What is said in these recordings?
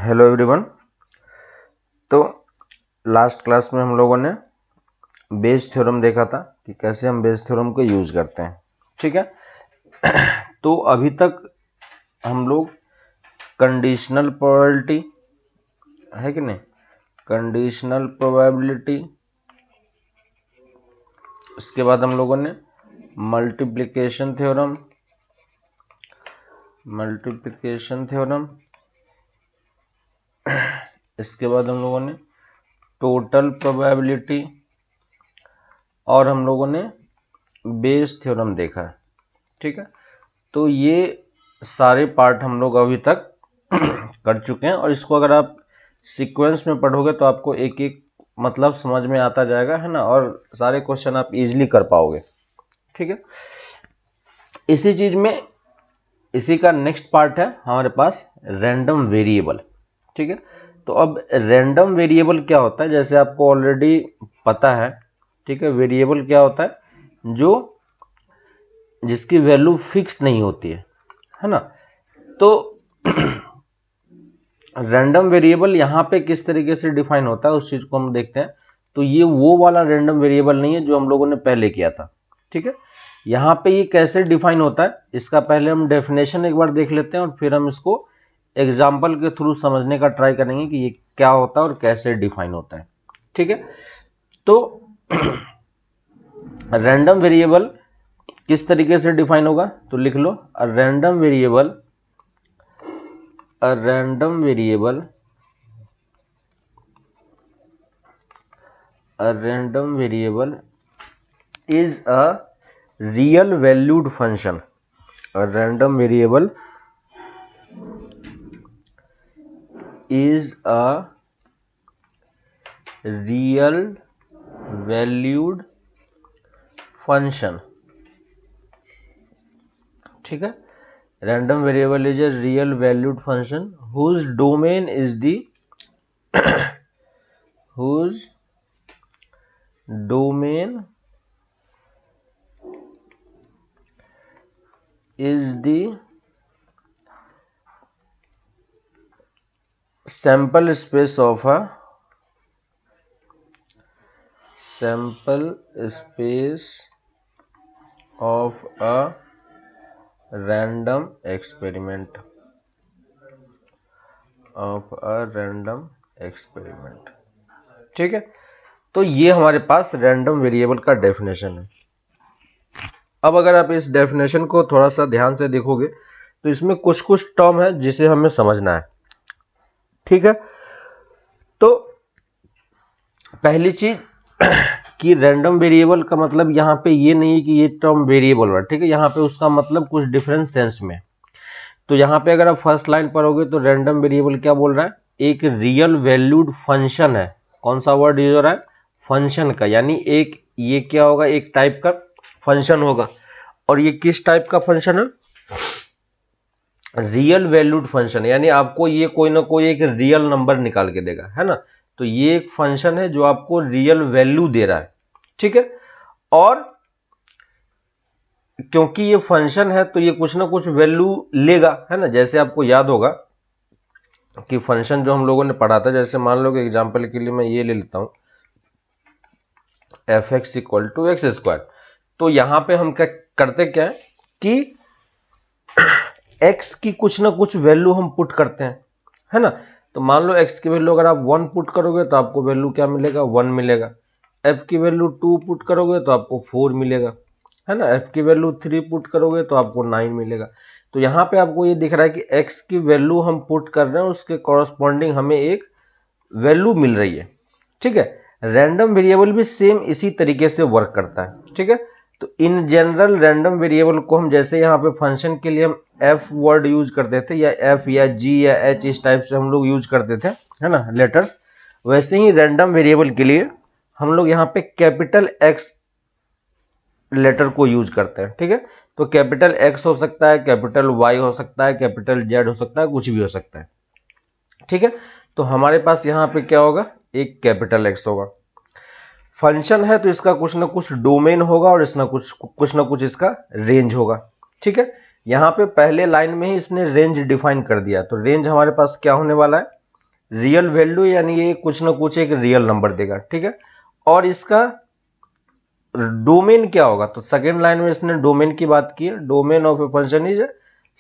Hello everyone. तो last class में हम लोगों ने बेस थ्योरम देखा था कि कैसे हम बेस थ्योरम को यूज करते हैं। ठीक है। तो अभी तक हम लोग कंडीशनल प्रोबेबिलिटी है कि नहीं, कंडीशनल प्रोबेबिलिटी, इसके बाद हम लोगों ने मल्टीप्लिकेशन थ्योरम, इसके बाद हम लोगों ने टोटल प्रोबेबिलिटी और हम लोगों ने बेस थ्योरम देखा है। ठीक है। तो ये सारे पार्ट हम लोग अभी तक कर चुके हैं और इसको अगर आप सीक्वेंस में पढ़ोगे तो आपको एक एक मतलब समझ में आता जाएगा, है ना, और सारे क्वेश्चन आप इजीली कर पाओगे। ठीक है। इसी चीज में इसी का नेक्स्ट पार्ट है हमारे पास रैंडम वेरिएबल। ठीक है। तो अब रैंडम वेरिएबल क्या होता है, जैसे आपको ऑलरेडी पता है। ठीक है। वेरिएबल क्या होता है, जो जिसकी वैल्यू फिक्स नहीं होती है ना। तो रैंडम वेरिएबल यहां पे किस तरीके से डिफाइन होता है उस चीज को हम देखते हैं। तो ये वो वाला रैंडम वेरिएबल नहीं है जो हम लोगों ने पहले किया था। ठीक है। यहां पे ये कैसे डिफाइन होता है, इसका पहले हम डेफिनेशन एक बार देख लेते हैं और फिर हम इसको एग्जाम्पल के थ्रू समझने का ट्राई करेंगे कि ये क्या होता है और कैसे डिफाइन होता है। ठीक है। तो रैंडम वेरिएबल किस तरीके से डिफाइन होगा, तो लिख लो, a random variable is a real valued function. A random variable is a real valued function. ठीक है। random variable is a real valued function whose domain is the whose domain is the sample space of a random experiment ठीक है। तो ये हमारे पास random variable का definition है। अब अगर आप इस डेफिनेशन को थोड़ा सा ध्यान से देखोगे तो इसमें कुछ कुछ टर्म है जिसे हमें समझना है। ठीक है। तो पहली चीज कि रैंडम वेरिएबल का मतलब यहां पे ये नहीं है कि ये टर्म वेरिएबल है। ठीक है। यहां पे उसका मतलब कुछ डिफरेंट सेंस में। तो यहां पे अगर आप फर्स्ट लाइन पढ़ोगे तो रैंडम वेरिएबल क्या बोल रहा है, एक रियल वैल्यूड फंक्शन है। कौन सा वर्ड यूज हो रहा है, फंक्शन का, यानी एक ये क्या होगा, एक टाइप का फंक्शन होगा। और ये किस टाइप का फंक्शन है, रियल वैल्यूड फंक्शन, यानी आपको ये कोई ना कोई एक रियल नंबर निकाल के देगा, है ना। तो ये एक फंक्शन है जो आपको रियल वैल्यू दे रहा है। ठीक है। और क्योंकि ये फंक्शन है तो ये कुछ ना कुछ वैल्यू लेगा, है ना। जैसे आपको याद होगा कि फंक्शन जो हम लोगों ने पढ़ा था, जैसे मान लो कि एग्जांपल के लिए मैं ये ले लेता हूं f(x = x²। तो यहां पे हम क्या करते, क्या है कि x की कुछ ना कुछ वैल्यू हम पुट करते हैं, है ना। तो मान लो x की वैल्यू अगर आप 1 पुट करोगे तो आपको वैल्यू क्या मिलेगा, 1 मिलेगा। f की वैल्यू 2 पुट करोगे तो आपको 4 मिलेगा, है ना। f की वैल्यू 3 पुट करोगे तो आपको 9 मिलेगा। तो यहां पे आपको ये दिख रहा है कि x की वैल्यू हम पुट कर रहे हैं, उसके कॉरस्पॉन्डिंग हमें एक वैल्यू मिल रही है। ठीक है। रैंडम वेरिएबल भी सेम इसी तरीके से वर्क करता है। ठीक है। तो इन जनरल रैंडम वेरिएबल को हम जैसे यहाँ पे फंक्शन के लिए हम f वर्ड यूज करते थे, या f या g या h, इस टाइप से हम लोग यूज करते थे, है ना, लेटर्स, वैसे ही रैंडम वेरिएबल के लिए हम लोग यहाँ पे कैपिटल X लेटर को यूज करते हैं। ठीक है। तो कैपिटल X हो सकता है, कैपिटल Y हो सकता है, कैपिटल Z हो सकता है, कुछ भी हो सकता है। ठीक है। तो हमारे पास यहाँ पे क्या होगा, एक कैपिटल X होगा। फंक्शन है तो इसका कुछ ना कुछ डोमेन होगा और इसना कुछ ना कुछ इसका रेंज होगा। ठीक है। यहां पे पहले लाइन में ही इसने रेंज डिफाइन कर दिया। तो रेंज हमारे पास क्या होने वाला है, रियल वैल्यू, यानी ये कुछ ना कुछ एक रियल नंबर देगा, ठीक है। और इसका डोमेन क्या होगा, तो सेकेंड लाइन में इसने डोमेन की बात की है। Domain of a function is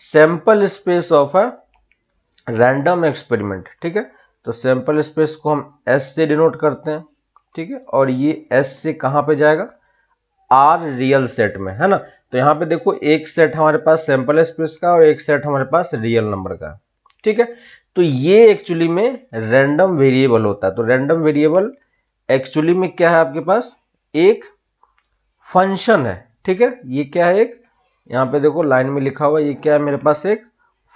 sample space of a random experiment, ठीक है। तो सैंपल स्पेस को हम एस से डिनोट करते हैं, ठीक है। और ये एस से कहां पे जाएगा, आर रियल सेट में, है ना। तो यहां पे देखो एक सेट हमारे पास सैंपल स्पेस का और एक सेट हमारे पास रियल नंबर का, ठीक है। तो ये एक्चुअली में रैंडम वेरिएबल होता है। तो रैंडम वेरिएबल एक्चुअली में क्या है, आपके पास एक फंक्शन है, ठीक है। ये क्या है, एक यहां पे देखो लाइन में लिखा हुआ, ये क्या है, मेरे पास एक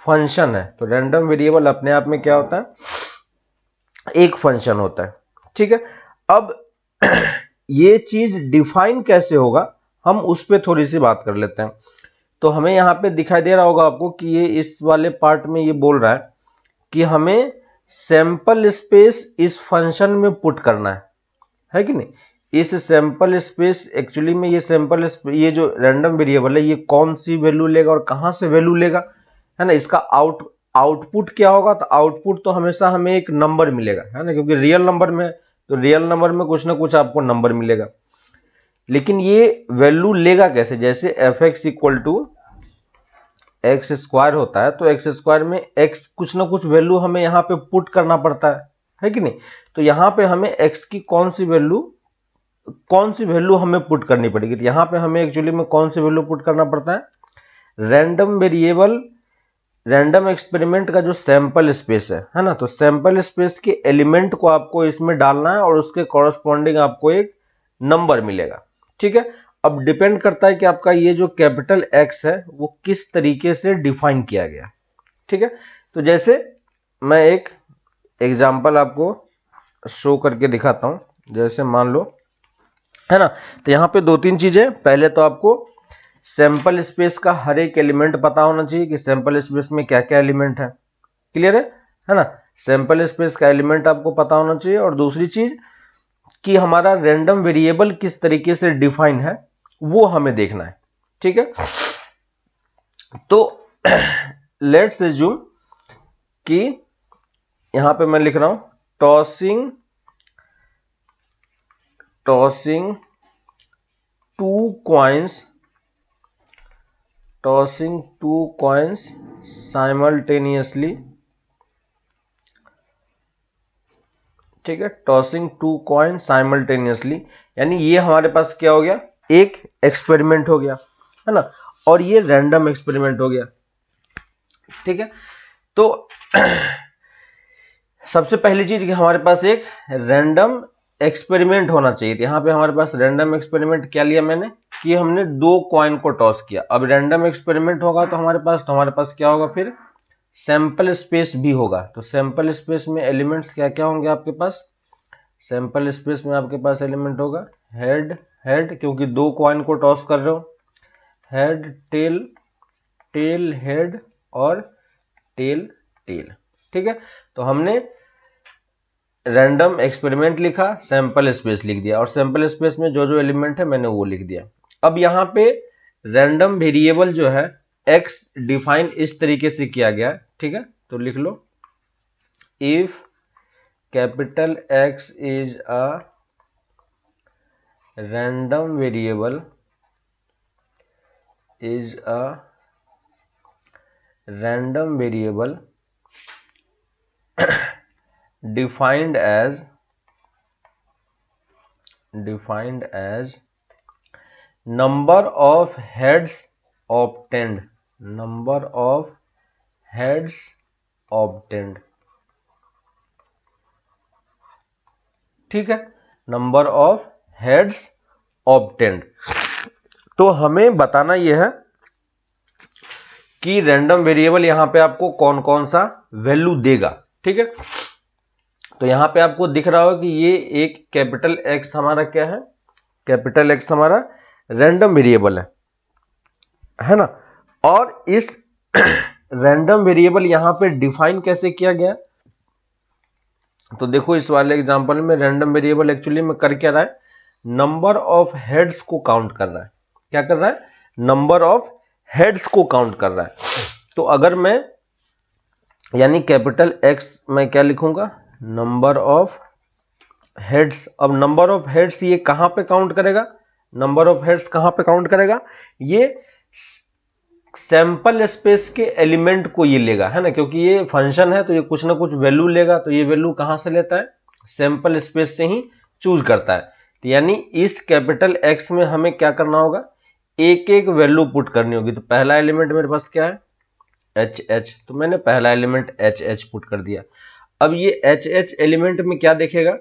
फंक्शन है। तो रैंडम वेरिएबल अपने आप में क्या होता है, एक फंक्शन होता है, ठीक है। अब ये चीज डिफाइन कैसे होगा, हम उस पर थोड़ी सी बात कर लेते हैं। तो हमें यहां पे दिखाई दे रहा होगा आपको कि ये इस वाले पार्ट में ये बोल रहा है कि हमें सैंपल स्पेस इस फंक्शन में पुट करना है कि नहीं। इस सैंपल स्पेस एक्चुअली में, ये सैंपल ये जो रैंडम वेरिएबल है, ये कौन सी वैल्यू लेगा और कहां से वैल्यू लेगा, है ना। इसका आउटपुट क्या होगा, तो आउटपुट तो हमेशा हमें एक नंबर मिलेगा, है ना, क्योंकि रियल नंबर में, तो रियल नंबर में कुछ ना कुछ आपको नंबर मिलेगा। लेकिन ये वैल्यू लेगा कैसे, जैसे F X equal to X square होता है, तो एक्स स्क्वायर में एक्स कुछ ना कुछ वैल्यू हमें यहाँ पे पुट करना पड़ता है कि नहीं। तो यहाँ पे हमें एक्स की कौन सी वैल्यू हमें पुट करनी पड़ेगी। तो यहाँ पे हमें एक्चुअली में कौन सी वैल्यू पुट करना पड़ता है, रैंडम वेरिएबल, रैंडम एक्सपेरिमेंट का जो सैंपल स्पेस है ना। तो सैंपल स्पेस के एलिमेंट को आपको इसमें डालना है और उसके कॉरस्पॉन्डिंग आपको एक नंबर मिलेगा, ठीक है। अब डिपेंड करता है कि आपका ये जो कैपिटल एक्स है वो किस तरीके से डिफाइन किया गया, ठीक है। तो जैसे मैं एक एग्जांपल आपको शो करके दिखाता हूं। जैसे मान लो, है ना, तो यहां पे दो तीन चीजें। पहले तो आपको सैंपल स्पेस का हर एक एलिमेंट पता होना चाहिए कि सैंपल स्पेस में क्या क्या एलिमेंट है। क्लियर है ना। सैंपल स्पेस का एलिमेंट आपको पता होना चाहिए। और दूसरी चीज कि हमारा रैंडम वेरिएबल किस तरीके से डिफाइन है वो हमें देखना है, ठीक है। तो लेट्स एज्यूम कि यहां पे मैं लिख रहा हूं टॉसिंग टू कॉइन्स साइमल्टेनियसली, ठीक है। टॉसिंग टू कॉइन साइमल्टेनियसली, यानी ये हमारे पास क्या हो गया, एक एक्सपेरिमेंट हो गया, है ना। और ये रैंडम एक्सपेरिमेंट हो गया, ठीक है। तो सबसे पहली चीज कि हमारे पास एक रैंडम एक्सपेरिमेंट होना चाहिए। यहां पे हमारे पास रैंडम एक्सपेरिमेंट क्या लिया मैंने, कि हमने दो कॉइन को टॉस किया। अब रैंडम एक्सपेरिमेंट होगा तो हमारे पास क्या होगा, फिर सैंपल स्पेस भी होगा। तो सैंपल स्पेस में एलिमेंट्स क्या क्या होंगे आपके पास, सैंपल स्पेस में आपके पास एलिमेंट होगा हेड हेड, क्योंकि दो कॉइन को टॉस कर रहे हो, हेड टेल, टेल हेड और टेल टेल, ठीक है। तो हमने रैंडम एक्सपेरिमेंट लिखा, सैंपल स्पेस लिख दिया, और सैंपल स्पेस में जो जो एलिमेंट है मैंने वो लिख दिया। अब यहां पे रैंडम वेरिएबल जो है एक्स डिफाइन इस तरीके से किया गया, ठीक है। तो लिख लो, if capital X is a random variable is a random variable defined as number of heads obtained, number of heads obtained, ठीक है, नंबर ऑफ हेड्स ऑब्टेंड। तो हमें बताना यह है कि रैंडम वेरिएबल यहां पे आपको कौन कौन सा वैल्यू देगा, ठीक है। तो यहां पे आपको दिख रहा हो कि ये एक कैपिटल एक्स हमारा क्या है, कैपिटल एक्स हमारा रैंडम वेरिएबल है ना। और इस रैंडम वेरिएबल यहां पे डिफाइन कैसे किया गया, तो देखो इस वाले एग्जांपल में रैंडम वेरिएबल एक्चुअली में कर क्या रहा है, नंबर ऑफ हेड्स को काउंट कर रहा है। क्या कर रहा है, नंबर ऑफ हेड्स को काउंट कर रहा है। तो अगर मैं, यानी कैपिटल एक्स मैं क्या लिखूंगा, नंबर ऑफ हेड्स। अब नंबर ऑफ हेड्स ये कहां पे काउंट करेगा, नंबर ऑफ हेड्स कहां पे काउंट करेगा, ये सैंपल स्पेस के एलिमेंट को ये लेगा, है ना, क्योंकि ये फंक्शन है तो ये कुछ ना कुछ वैल्यू लेगा, तो ये वैल्यू कहां से लेता है, सैंपल स्पेस से ही चूज करता है। तो यानी इस कैपिटल एक्स में हमें क्या करना होगा, एक एक वैल्यू पुट करनी होगी। तो पहला एलिमेंट मेरे पास क्या है, एच एच, तो मैंने पहला एलिमेंट एच एच पुट कर दिया। अब ये एच एच एलिमेंट में क्या देखेगा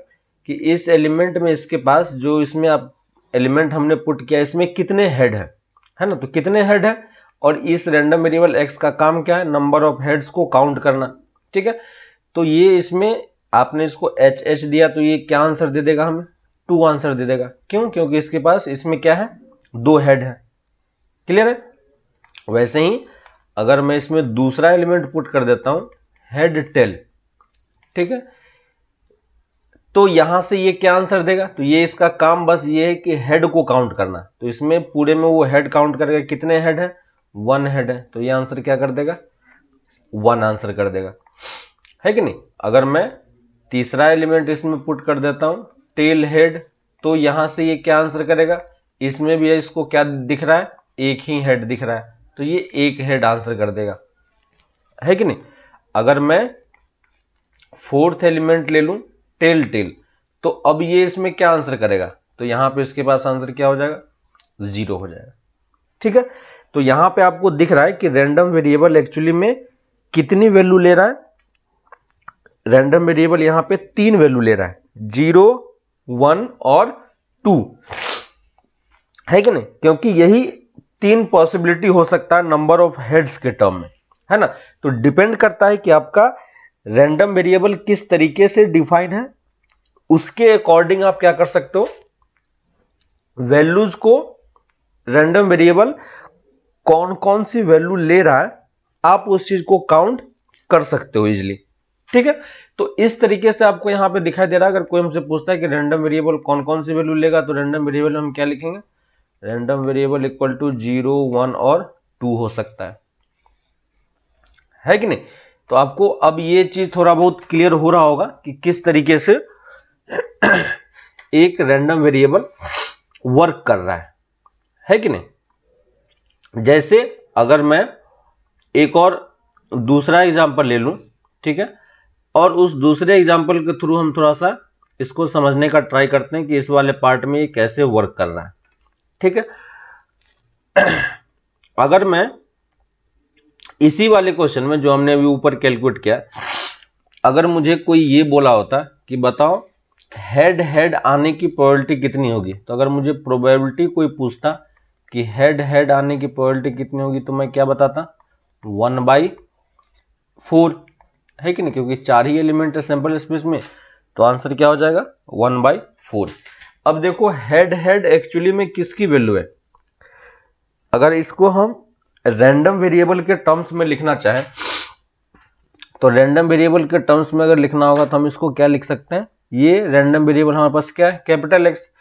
कि इस एलिमेंट में इसके पास जो इसमें आप एलिमेंट हमने पुट किया इसमें कितने हेड है ना, तो कितने हेड है, और इस रैंडम वेरिएबल एक्स का काम क्या है, नंबर ऑफ हेड्स को काउंट करना, ठीक है। तो ये इसमें आपने इसको एच एच दिया तो ये क्या आंसर दे देगा, हमें 2 आंसर दे देगा। क्यों, क्योंकि इसके पास इसमें क्या है, 2 हेड है। क्लियर है। वैसे ही अगर मैं इसमें दूसरा एलिमेंट पुट कर देता हूं हेड टेल, ठीक है, तो यहां से ये क्या आंसर देगा, तो ये इसका काम बस ये है कि हेड को काउंट करना। तो इसमें पूरे में वो हेड काउंट करेगा, कितने हेड है, 1 हेड है, तो ये आंसर क्या कर देगा, 1 आंसर कर देगा, है कि नहीं। अगर मैं तीसरा एलिमेंट इसमें पुट कर देता हूं टेल हेड, तो यहां से ये क्या आंसर करेगा, इसमें भी इसको क्या दिख रहा है, एक ही हेड दिख रहा है, तो ये 1 हेड आंसर कर देगा, है कि नहीं। अगर मैं फोर्थ एलिमेंट ले लूं टेल टेल, तो अब ये इसमें क्या आंसर करेगा, तो यहां पे इसके पास आंसर क्या हो जाएगा, 0 हो जाएगा, ठीक है। तो यहां पे आपको दिख रहा है कि रैंडम वेरिएबल एक्चुअली में कितनी वैल्यू ले रहा है, रैंडम वेरिएबल यहां पे 3 वैल्यू ले रहा है, 0 1 और 2, है कि नहीं, क्योंकि यही 3 पॉसिबिलिटी हो सकता है नंबर ऑफ हेड्स के टर्म में, है ना। तो डिपेंड करता है कि आपका रैंडम वेरिएबल किस तरीके से डिफाइन है, उसके अकॉर्डिंग आप क्या कर सकते हो, वैल्यूज को, रैंडम वेरिएबल कौन कौन सी वैल्यू ले रहा है आप उस चीज को काउंट कर सकते हो इजीली, ठीक है। तो इस तरीके से आपको यहां पे दिखाई दे रहा है। अगर कोई हमसे पूछता है कि रैंडम वेरिएबल कौन कौन सी वैल्यू लेगा, तो रैंडम वेरिएबल हम क्या लिखेंगे, रैंडम वेरिएबल इक्वल टू 0 1 और 2 हो सकता है कि नहीं। तो आपको अब ये चीज थोड़ा बहुत क्लियर हो रहा होगा कि किस तरीके से एक रैंडम वेरिएबल वर्क कर रहा है कि नहीं। जैसे अगर मैं एक और दूसरा एग्जांपल ले लूं, ठीक है, और उस दूसरे एग्जांपल के थ्रू हम थोड़ा सा इसको समझने का ट्राई करते हैं कि इस वाले पार्ट में ये कैसे वर्क कर रहा है, ठीक है। अगर मैं इसी वाले क्वेश्चन में जो हमने अभी ऊपर कैलकुलेट किया, अगर मुझे कोई ये बोला होता कि बताओ हेड हेड आने की प्रोबेबिलिटी कितनी होगी, तो अगर मुझे प्रोबेबिलिटी कोई पूछता कि हेड हेड आने की प्रोबेबिलिटी कितनी होगी, तो मैं क्या बताता, 1/4, है कि नहीं, क्योंकि 4 ही एलिमेंट है सैंपल स्पेस में, तो आंसर क्या हो जाएगा, 1/4। अब देखो हेड हेड एक्चुअली में किसकी वैल्यू है, अगर इसको हम रैंडम वेरिएबल के टर्म्स में लिखना चाहें, तो रैंडम वेरिएबल के टर्म्स में अगर लिखना होगा तो हम इसको क्या लिख सकते हैं, ये रैंडम वेरिएबल हमारे पास क्या है, कैपिटल एक्स,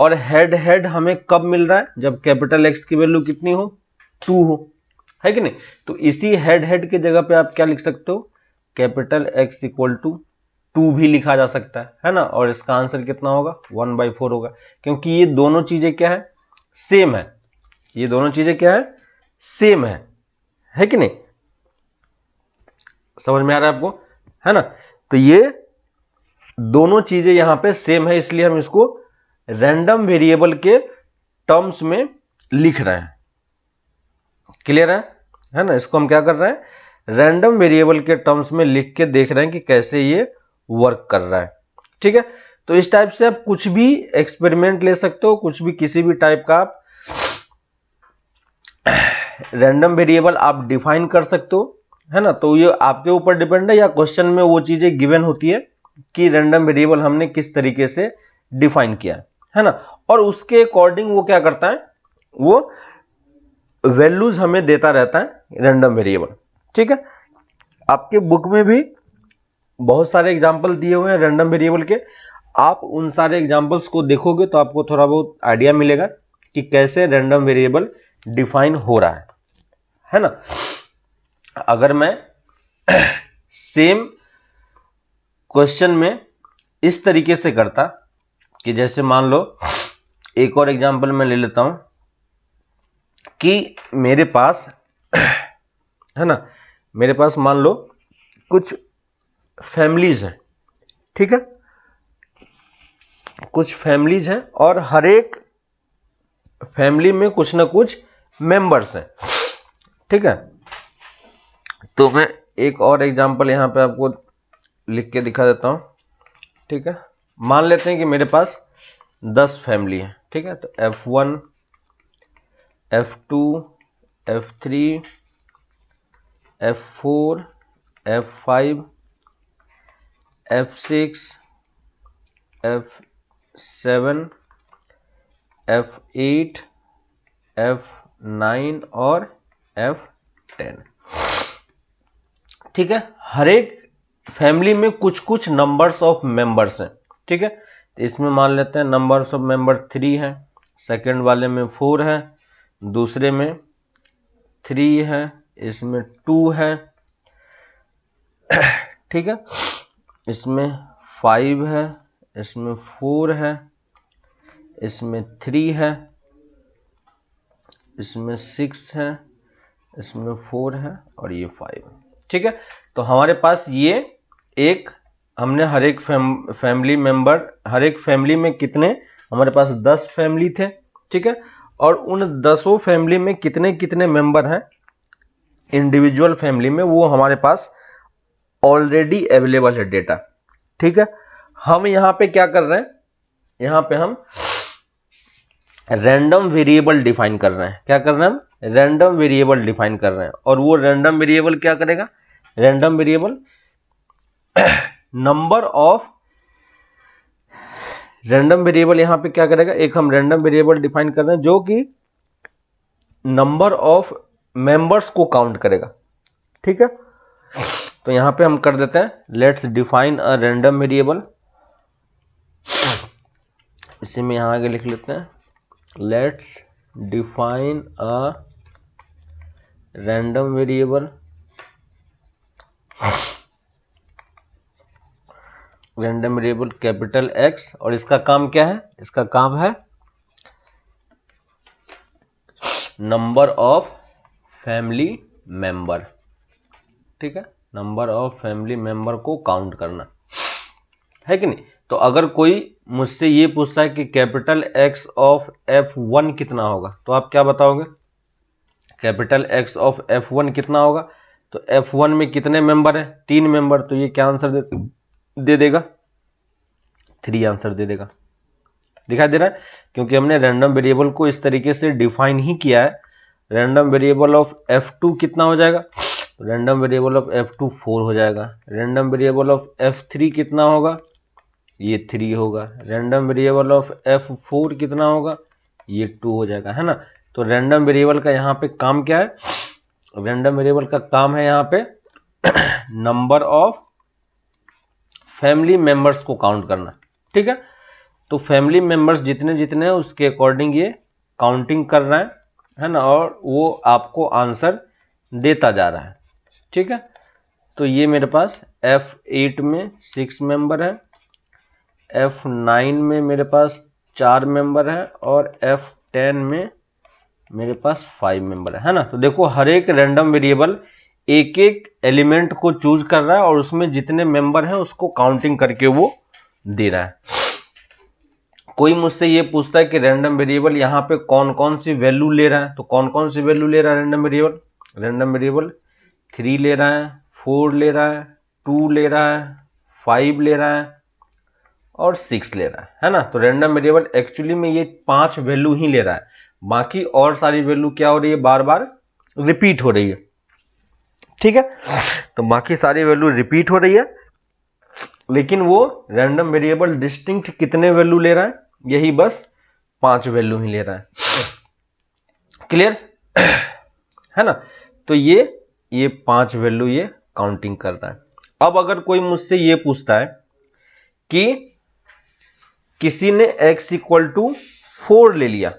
और हेड हेड हमें कब मिल रहा है, जब कैपिटल एक्स की वैल्यू कितनी हो, 2 हो, है कि नहीं। तो इसी हेड हेड की जगह पे आप क्या लिख सकते हो, कैपिटल एक्स इक्वल टू 2 भी लिखा जा सकता है ना, और इसका आंसर कितना होगा, 1/4 होगा, क्योंकि ये दोनों चीजें क्या है, सेम है, ये दोनों चीजें क्या है, सेम है कि नहीं। समझ में आ रहा है आपको, है ना। तो ये दोनों चीजें यहां पे सेम है, इसलिए हम इसको रैंडम वेरिएबल के टर्म्स में लिख रहे हैं। क्लियर है ना। इसको हम क्या कर रहे हैं, रैंडम वेरिएबल के टर्म्स में लिख के देख रहे हैं कि कैसे ये वर्क कर रहा है, ठीक है। तो इस टाइप से आप कुछ भी एक्सपेरिमेंट ले सकते हो, कुछ भी किसी भी टाइप का आप रैंडम वेरिएबल आप डिफाइन कर सकते हो, है ना। तो ये आपके ऊपर डिपेंड है, या क्वेश्चन में वो चीजें गिवन होती है कि रैंडम वेरिएबल हमने किस तरीके से डिफाइन किया है ना, और उसके अकॉर्डिंग वो क्या करता है, वो वैल्यूज हमें देता रहता है रैंडम वेरिएबल, ठीक है। आपके बुक में भी बहुत सारे एग्जाम्पल दिए हुए हैं रैंडम वेरिएबल के, आप उन सारे एग्जाम्पल्स को देखोगे तो आपको थोड़ा बहुत आइडिया मिलेगा कि कैसे रैंडम वेरिएबल डिफाइन हो रहा है ना। अगर मैं सेम क्वेश्चन में इस तरीके से करता कि जैसे मान लो एक और एग्जांपल मैं ले लेता हूं कि मेरे पास है ना, मेरे पास मान लो कुछ फैमिलीज हैं, ठीक है, कुछ फैमिलीज हैं और हर एक फैमिली में कुछ ना कुछ मेंबर्स हैं, ठीक है। तो मैं एक और एग्जांपल यहां पे आपको लिख के दिखा देता हूं, ठीक है। मान लेते हैं कि मेरे पास 10 फैमिली है, ठीक है। तो F1 F2 F3 F4 F5 F6 F7 F8 F9 और F10, ठीक है। हर एक फैमिली में कुछ कुछ नंबर्स ऑफ मेंबर्स हैं, ठीक है। तो इसमें मान लेते हैं नंबर्स ऑफ मेंबर 3 है, सेकंड वाले में 4 है, दूसरे में 3 है, इसमें 2 है, ठीक है, इसमें 5 है, इसमें 4 है, इसमें 3 है, इसमें 6 है, इसमें 4 है और ये 5 है, ठीक है। तो हमारे पास ये एक हमने हर एक फैमिली मेंबर, हर एक फैमिली में कितने, हमारे पास 10 फैमिली थे, ठीक है। और उन 10 फैमिली में कितने कितने मेंबर हैं इंडिविजुअल फैमिली में, वो हमारे पास ऑलरेडी अवेलेबल है डेटा, ठीक है। हम यहां पे क्या कर रहे हैं, यहां पे हम रैंडम वेरिएबल डिफाइन कर रहे हैं। क्या कर रहे हैं हम? रैंडम वेरिएबल डिफाइन कर रहे हैं। और वो रैंडम वेरिएबल क्या करेगा? Random variable number of, random variable यहां पे क्या करेगा, एक हम रैंडम वेरिएबल डिफाइन कर रहे हैं जो कि नंबर ऑफ मेंबर्स को काउंट करेगा, ठीक है। तो यहां पे हम कर देते हैं let's define a random variable, इसी में यहां आगे लिख लेते हैं let's define a random variable, random variable capital X, और इसका काम क्या है? इसका काम है नंबर ऑफ फैमिली मेंबर, ठीक है, नंबर ऑफ फैमिली मेंबर को काउंट करना है कि नहीं। तो अगर कोई मुझसे ये पूछता है कि कैपिटल X ऑफ F1 कितना होगा, तो आप क्या बताओगे? कैपिटल X ऑफ F1 कितना होगा? तो F1 में कितने मेंबर है? 3 मेंबर। तो ये क्या आंसर दे देगा? 3 आंसर दे देगा। दिखाई दे रहा है? क्योंकि हमने रैंडम वेरिएबल को इस तरीके से डिफाइन ही किया है। रैंडम वेरिएबल ऑफ F2 कितना हो जाएगा? रैंडम वेरिएबल ऑफ F2 4 हो जाएगा। रैंडम वेरिएबल ऑफ F3 कितना होगा? ये 3 होगा। रैंडम वेरिएबल ऑफ F4 कितना होगा? ये 2 हो जाएगा, है ना। तो रैंडम वेरिएबल का यहाँ पे काम क्या है? रैंडम वेरिएबल का काम है यहाँ पे नंबर ऑफ फैमिली मेंबर्स को काउंट करना, ठीक है। तो फैमिली मेंबर्स जितने जितने हैं उसके अकॉर्डिंग ये काउंटिंग कर रहा है ना, और वो आपको आंसर देता जा रहा है, ठीक है। तो ये मेरे पास F8 में 6 मेंबर है, F9 में मेरे पास 4 मेंबर है और F10 में मेरे पास 5 मेंबर है ना। तो देखो हर एक रैंडम वेरिएबल एक एक एलिमेंट को चूज कर रहा है और उसमें जितने मेंबर हैं उसको काउंटिंग करके वो दे रहा है। कोई मुझसे ये पूछता है कि रैंडम वेरिएबल यहाँ पे कौन कौन सी वैल्यू ले रहा है, तो कौन कौन सी वैल्यू ले रहा है रैंडम वेरिएबल? रैंडम वेरिएबल 3 ले रहा है, 4 ले रहा है, 2 ले रहा है, 5 ले रहा है और 6 ले रहा है ना। तो रैंडम वेरिएबल एक्चुअली में ये 5 वैल्यू ही ले रहा है, बाकी और सारी वैल्यू क्या हो रही है? बार बार रिपीट हो रही है, ठीक है। तो बाकी सारी वैल्यू रिपीट हो रही है, लेकिन वो रैंडम वेरिएबल डिस्टिंक्ट कितने वैल्यू ले रहा है? यही बस 5 वैल्यू ही ले रहा है। क्लियर है ना। तो ये 5 वैल्यू ये काउंटिंग कर रहा है। अब अगर कोई मुझसे ये पूछता है कि किसी ने x इक्वल टू 4 ले लिया,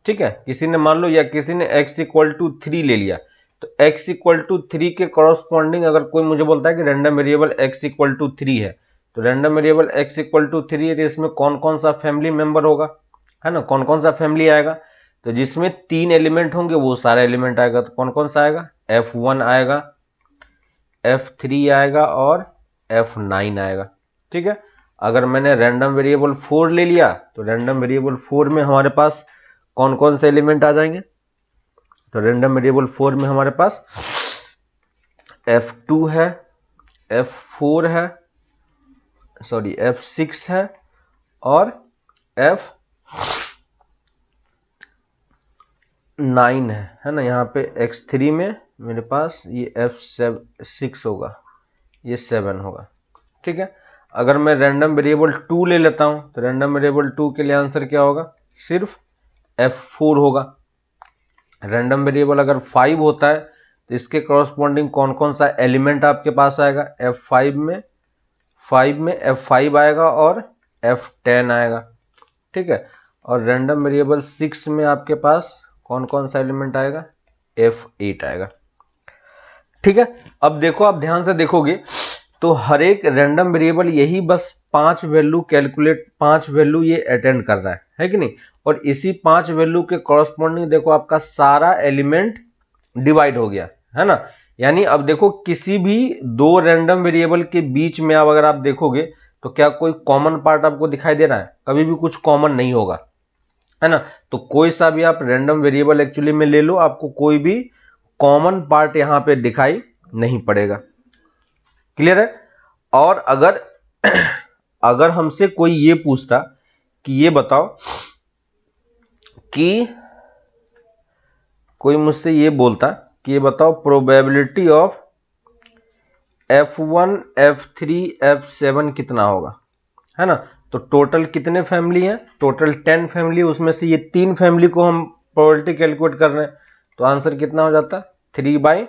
ठीक है, किसी ने मान लो, या किसी ने x इक्वल टू 3 ले लिया, तो x इक्वल टू 3 के कॉरस्पॉन्डिंग अगर कोई मुझे बोलता है कि random variable x equal to 3 है, तो random variable x equal to 3 है, तो इसमें कौन कौन सा फैमिली मेंबर होगा, है ना, कौन कौन सा फैमिली आएगा, तो जिसमें 3 एलिमेंट होंगे वो सारा एलिमेंट आएगा। तो कौन कौन सा आएगा, F1 आएगा, F3 आएगा और F9 आएगा। ठीक है, अगर मैंने रैंडम वेरिएबल 4 ले लिया तो रैंडम वेरिएबल 4 में हमारे पास कौन कौन से एलिमेंट आ जाएंगे, तो रैंडम वेरिएबल 4 में हमारे पास F2 है, F4 है, सॉरी F6 है और F9 है ना। यहाँ पे X3 में मेरे पास ये F6 होगा, ये 7 होगा। ठीक है, अगर मैं रैंडम वेरिएबल 2 ले लेता हूं तो रैंडम वेरिएबल 2 के लिए आंसर क्या होगा, सिर्फ F4 होगा। रैंडम वेरिएबल अगर 5 होता है तो इसके कॉरस्पॉन्डिंग कौन कौन सा एलिमेंट आपके पास आएगा, F5 में F5 आएगा और F10 आएगा। ठीक है, और रैंडम वेरिएबल 6 में आपके पास कौन कौन सा एलिमेंट आएगा, F8 आएगा। ठीक है, अब देखो, आप ध्यान से देखोगे तो हर एक रैंडम वेरिएबल यही बस 5 वैल्यू ये अटेंड कर रहा है कि नहीं, और इसी 5 वैल्यू के कॉरस्पॉन्डिंग देखो आपका सारा एलिमेंट डिवाइड हो गया, है ना। यानी अब देखो किसी भी दो रैंडम वेरिएबल के बीच में अगर आप देखोगे तो क्या कोई कॉमन पार्ट आपको दिखाई दे रहा है, कभी भी कुछ कॉमन नहीं होगा, है ना। तो कोई सा भी आप रैंडम वेरिएबल एक्चुअली में ले लो, आपको कोई भी कॉमन पार्ट यहां पे दिखाई नहीं पड़ेगा। क्लियर है। और अगर हमसे कोई ये पूछता कि ये बताओ, कि कोई मुझसे ये बोलता कि ये बताओ probability of F1 F3 F7 कितना होगा, है ना। तो टोटल कितने फैमिली हैं, टोटल 10 फैमिली, उसमें से ये 3 फैमिली को हम प्रोबेबिलिटी कैलकुलेट कर रहे हैं, तो आंसर कितना हो जाता, 3/10,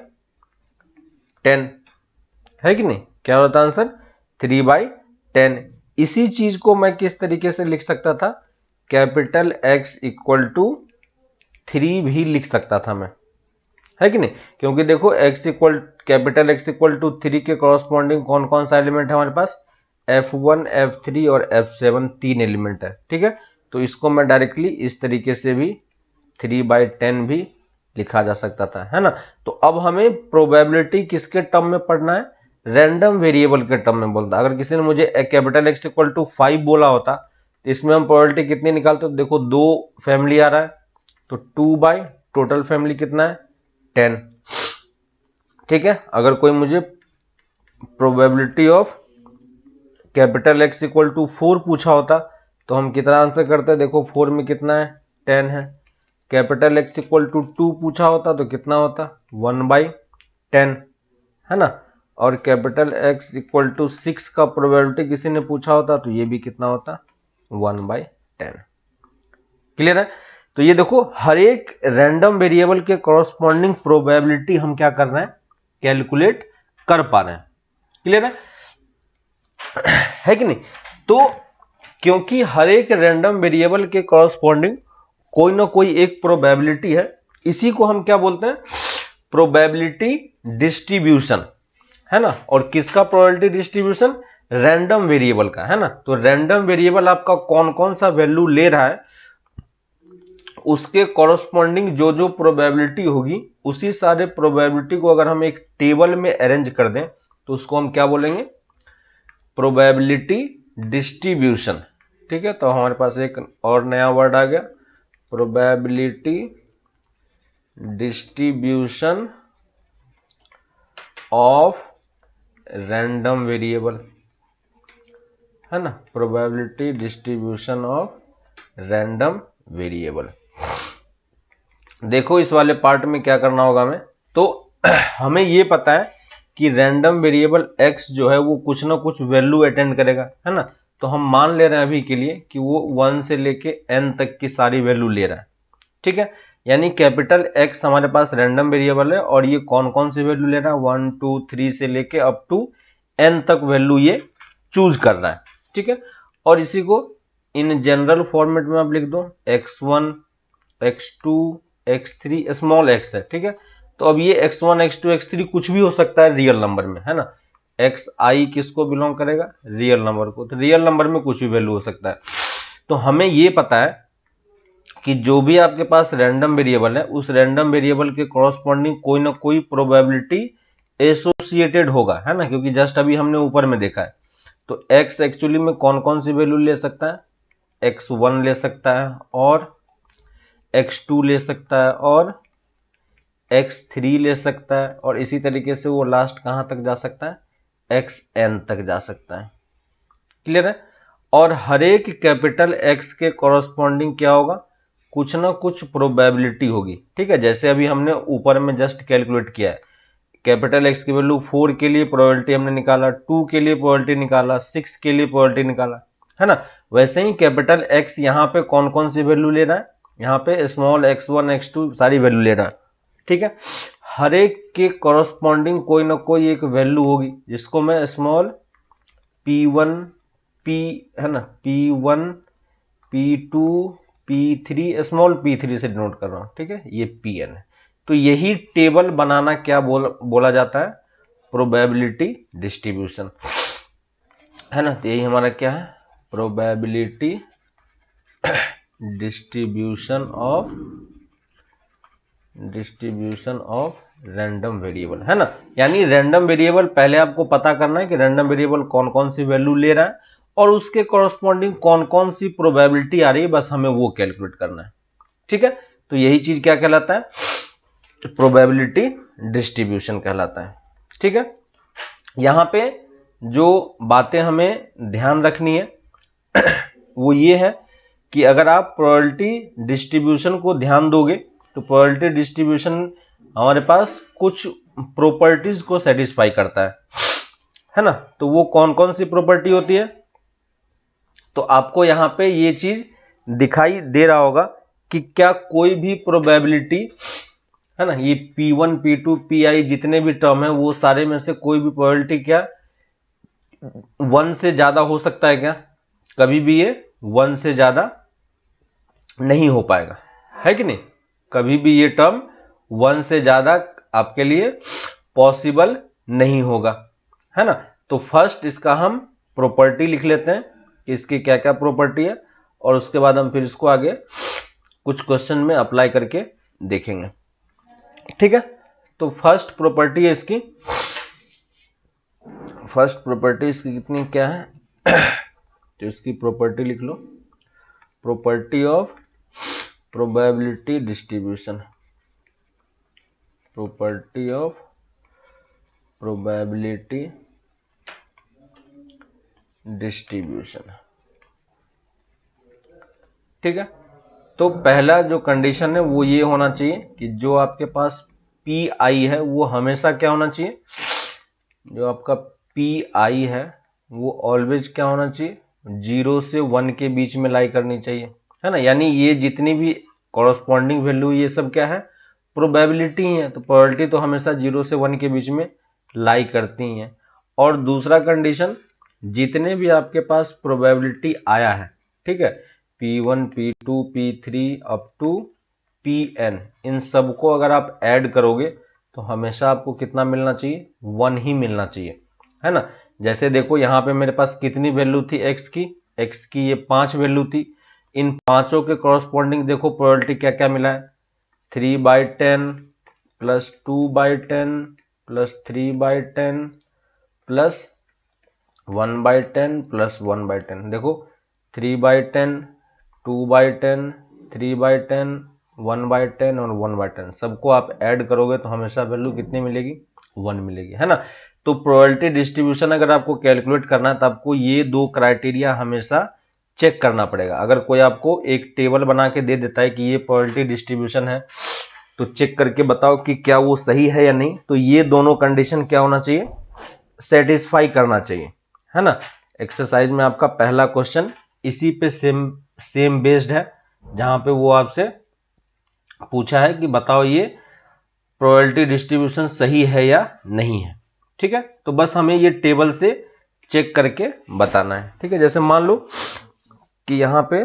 है कि नहीं, क्या होता आंसर, 3/10। इसी चीज को मैं किस तरीके से लिख सकता था, कैपिटल X इक्वल टू 3 भी लिख सकता था मैं, है कि नहीं, क्योंकि देखो कैपिटल X इक्वल टू 3 के कॉरस्पॉन्डिंग कौन कौन सा एलिमेंट है हमारे पास, F1 F3 और F7, 3 एलिमेंट है। ठीक है, तो इसको मैं डायरेक्टली इस तरीके से भी 3/10 भी लिखा जा सकता था, है ना। तो अब हमें प्रोबेबिलिटी किसके टर्म में पढ़ना है, रैंडम वेरिएबल के टर्म में बोलता। अगर किसी ने मुझे कैपिटल X इक्वल टू 5 बोला होता तो इसमें हम प्रोबेबिलिटी कितनी निकालते, तो देखो 2 फैमिली आ रहा है तो 2 टोटल फैमिली कितना है, 10। ठीक है, अगर कोई मुझे probability of capital X equal to 4 पूछा होता तो हम कितना आंसर करते हैं, देखो 4 में कितना है, 10 है। कैपिटल X इक्वल टू 2 पूछा होता तो कितना होता, 1/10, है ना। और कैपिटल X इक्वल टू 6 का प्रोबेबिलिटी किसी ने पूछा होता तो ये भी कितना होता, 1/10। क्लियर है। तो ये देखो हर एक रैंडम वेरिएबल के कॉरस्पॉन्डिंग प्रोबेबिलिटी हम क्या कर रहे हैं, कैलकुलेट कर पा रहे हैं। क्लियर है कि नहीं। तो क्योंकि हर एक रैंडम वेरिएबल के कॉरस्पॉन्डिंग कोई ना कोई एक प्रोबेबिलिटी है, इसी को हम क्या बोलते हैं, प्रोबेबिलिटी डिस्ट्रीब्यूशन, है ना। और किसका प्रोबेबिलिटी डिस्ट्रीब्यूशन, रैंडम वेरिएबल का, है ना। तो रैंडम वेरिएबल आपका कौन कौन सा वैल्यू ले रहा है उसके कॉरस्पॉन्डिंग जो जो प्रोबेबिलिटी होगी, उसी सारे प्रोबेबिलिटी को अगर हम एक टेबल में अरेंज कर दें तो उसको हम क्या बोलेंगे, प्रोबेबिलिटी डिस्ट्रीब्यूशन। ठीक है, तो हमारे पास एक और नया वर्ड आ गया, probability distribution of random variable, है ना, probability distribution of random variable. देखो इस वाले पार्ट में क्या करना होगा हमें, तो हमें ये पता है कि रैंडम वेरिएबल x जो है वो कुछ ना कुछ वैल्यू अटेंड करेगा, है ना। तो हम मान ले रहे हैं अभी के लिए कि वो 1 से लेके n तक की सारी वैल्यू ले रहा है। ठीक है, यानी कैपिटल X हमारे पास रैंडम वेरिएबल है और ये कौन कौन सी वैल्यू ले रहा है, 1 2 3 से लेके अप टू n तक वैल्यू ये चूज कर रहा है। ठीक है, और इसी को इन जनरल फॉर्मेट में आप लिख दो, x1 x2 x3 small x है। ठीक है, तो अब ये x1 x2 x3 कुछ भी हो सकता है रियल नंबर में, है ना। एक्स आई किसको बिलोंग करेगा, रियल नंबर को। तो रियल नंबर में कुछ भी वैल्यू हो सकता है। तो हमें ये पता है कि जो भी आपके पास रैंडम वेरिएबल है उस रैंडम वेरिएबल के कॉरस्पॉन्डिंग कोई ना कोई प्रोबेबिलिटी एसोसिएटेड होगा, है ना, क्योंकि जस्ट अभी हमने ऊपर में देखा है। तो x एक्चुअली में कौन कौन सी वैल्यू ले सकता है, x1 ले सकता है और x2 ले सकता है और x3 ले सकता है, और इसी तरीके से वो लास्ट कहां तक जा सकता है, xn तक जा सकता है। क्लियर है। और हर एक कैपिटल x के कॉरस्पॉन्डिंग क्या होगा, कुछ ना कुछ प्रोबेबिलिटी होगी। ठीक है, जैसे अभी हमने ऊपर में जस्ट कैलकुलेट किया है, कैपिटल एक्स की वैल्यू 4 के लिए प्रोबेबिलिटी हमने निकाला, 2 के लिए प्रोबेबिलिटी निकाला, 6 के लिए प्रोबेबिलिटी निकाला, है ना। वैसे ही कैपिटल एक्स यहाँ पे कौन कौन सी वैल्यू ले रहा है, यहाँ पे स्मॉल x1 x2 सारी वैल्यू ले रहा है। ठीक है, हर एक के कॉरस्पॉन्डिंग कोई ना कोई एक वैल्यू होगी जिसको मैं स्मॉल p1 p, है ना, p1 p2 p3 small p3 से डिनोट कर रहा हूं। ठीक है, ये pn है। तो यही टेबल बनाना क्या बोला जाता है, प्रोबेबिलिटी डिस्ट्रीब्यूशन, है ना। तो यही हमारा क्या है, probability distribution of random variable, है ना। यानी रैंडम वेरिएबल पहले आपको पता करना है कि रैंडम वेरिएबल कौन कौन सी वैल्यू ले रहा है और उसके कॉरस्पॉन्डिंग कौन कौन सी प्रोबेबिलिटी आ रही है, बस हमें वो कैलकुलेट करना है। ठीक है, तो यही चीज क्या कहलाता है, प्रोबेबिलिटी डिस्ट्रीब्यूशन कहलाता है। ठीक है, यहां पे जो बातें हमें ध्यान रखनी है वो ये है कि अगर आप प्रोबेबिलिटी डिस्ट्रीब्यूशन को ध्यान दोगे तो प्रोबेबिलिटी डिस्ट्रीब्यूशन हमारे पास कुछ प्रॉपर्टीज को सेटिस्फाई करता है ना। तो वो कौन कौन सी प्रॉपर्टी होती है, तो आपको यहां पे ये चीज दिखाई दे रहा होगा कि क्या कोई भी प्रोबेबिलिटी, है ना, ये P1 P2 Pi जितने भी टर्म है वो सारे में से कोई भी प्रोबेबिलिटी क्या 1 से ज्यादा हो सकता है क्या, कभी भी ये 1 से ज्यादा नहीं हो पाएगा, है कि नहीं। कभी भी ये टर्म 1 से ज्यादा आपके लिए पॉसिबल नहीं होगा, है ना। तो फर्स्ट इसका हम प्रॉपर्टी लिख लेते हैं कि इसकी क्या क्या प्रॉपर्टी है, और उसके बाद हम फिर इसको आगे कुछ क्वेश्चन में अप्लाई करके देखेंगे। ठीक है, तो फर्स्ट प्रॉपर्टी है इसकी, फर्स्ट प्रॉपर्टी इसकी कितनी क्या है तो इसकी प्रॉपर्टी लिख लो, property of probability distribution, property of probability distribution. ठीक है, तो पहला जो कंडीशन है वो ये होना चाहिए कि जो आपके पास पी आई है वो हमेशा क्या होना चाहिए, जो आपका पी आई है वो ऑलवेज क्या होना चाहिए, 0 से 1 के बीच में लाई करनी चाहिए, है ना। यानी ये जितनी भी कॉरस्पॉन्डिंग वैल्यू ये सब क्या है, प्रोबेबिलिटी है। तो प्रोबेबिलिटी तो हमेशा 0 से 1 के बीच में लाई करती हैं। और दूसरा कंडीशन, जितने भी आपके पास प्रोबेबिलिटी आया है, ठीक है, P1 P2 P3 up to Pn, इन सबको अगर आप ऐड करोगे तो हमेशा आपको कितना मिलना चाहिए, 1 ही मिलना चाहिए, है ना। जैसे देखो यहाँ पे मेरे पास कितनी वैल्यू थी x की ये 5 वैल्यू थी। इन पांचों के कॉरस्पॉन्डिंग देखो प्रोबेबिलिटी क्या क्या मिला है, 3/10 प्लस 2/10 प्लस 3/10 प्लस 1/10 प्लस 1/10। देखो 3/10 2/10 3/10 1/10 और 1/10 सबको आप ऐड करोगे तो हमेशा वैल्यू कितनी मिलेगी, 1 मिलेगी, है ना। तो प्रोबेबिलिटी डिस्ट्रीब्यूशन अगर आपको कैलकुलेट करना है तो आपको ये दो क्राइटेरिया हमेशा चेक करना पड़ेगा। अगर कोई आपको एक टेबल बना के दे देता है कि ये प्रोबेबिलिटी डिस्ट्रीब्यूशन है तो चेक करके बताओ कि क्या वो सही है या नहीं, तो ये दोनों कंडीशन क्या होना चाहिए, सेटिस्फाई करना चाहिए, है ना। एक्सरसाइज में आपका पहला क्वेश्चन इसी पे सेम बेस्ड है, जहां पे वो आपसे पूछा है कि बताओ ये प्रोबेबिलिटी डिस्ट्रीब्यूशन सही है या नहीं है। ठीक है, तो बस हमें ये टेबल से चेक करके बताना है। ठीक है, जैसे मान लो कि यहां पे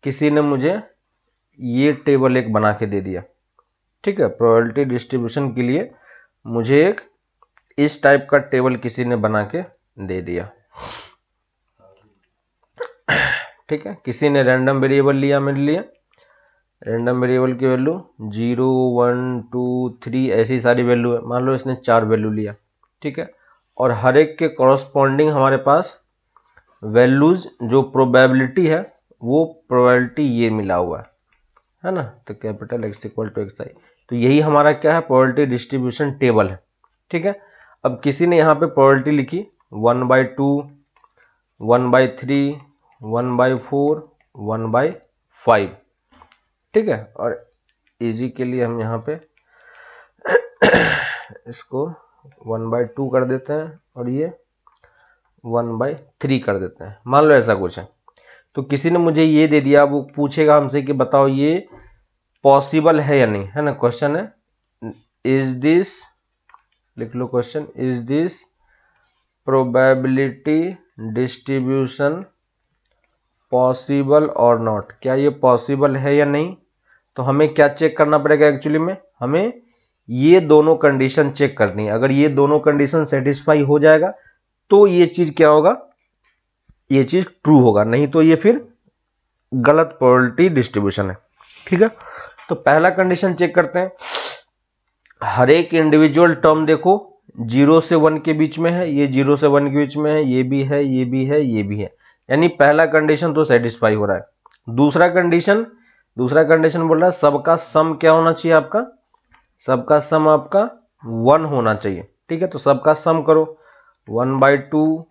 किसी ने मुझे ये टेबल एक बना के दे दिया, ठीक है, प्रोबेबिलिटी डिस्ट्रीब्यूशन के लिए मुझे एक इस टाइप का टेबल किसी ने बना के दे दिया, ठीक है। किसी ने रैंडम वेरिएबल लिया, मैंने लिया रैंडम वेरिएबल की वैल्यू 0 1 2 3 ऐसी सारी वैल्यू है, मान लो इसने 4 वैल्यू लिया, ठीक है। और हर एक के कॉरस्पॉन्डिंग हमारे पास वैल्यूज जो प्रोबेबिलिटी है वो प्रोबेबिलिटी ये मिला हुआ है ना। तो capital X equal to XI, तो यही हमारा क्या है, प्रोबेबिलिटी डिस्ट्रीब्यूशन टेबल है, ठीक है। अब किसी ने यहाँ पे प्रोबेबिलिटी लिखी 1/2 1/3 1/4 1/5, ठीक है। और इजी के लिए हम यहाँ पे इसको 1/2 कर देते हैं और ये 1/3 कर देते हैं, मान लो ऐसा कुछ है। तो किसी ने मुझे ये दे दिया, वो पूछेगा हमसे कि बताओ ये पॉसिबल है या नहीं, है ना। क्वेश्चन है इज दिस, लिख लो question, is this probability distribution possible और नॉट, क्या ये पॉसिबल है या नहीं। तो हमें क्या चेक करना पड़ेगा, एक्चुअली में हमें ये दोनों कंडीशन चेक करनी है। अगर ये दोनों कंडीशन सेटिस्फाई हो जाएगा तो ये चीज क्या होगा, ये चीज ट्रू होगा, नहीं तो ये फिर गलत प्रोबेबिलिटी डिस्ट्रीब्यूशन है, ठीक है। तो पहला कंडीशन चेक करते हैं, हर एक इंडिविजुअल टर्म देखो 0 से 1 के बीच में है, ये 0 से 1 के बीच में है, ये भी है, ये भी है, ये भी है, यानी पहला कंडीशन तो सेटिस्फाई हो रहा है। दूसरा कंडीशन बोल रहा है सबका सम क्या होना चाहिए, आपका सबका सम आपका 1 होना चाहिए, ठीक है। तो सबका सम करो 1/2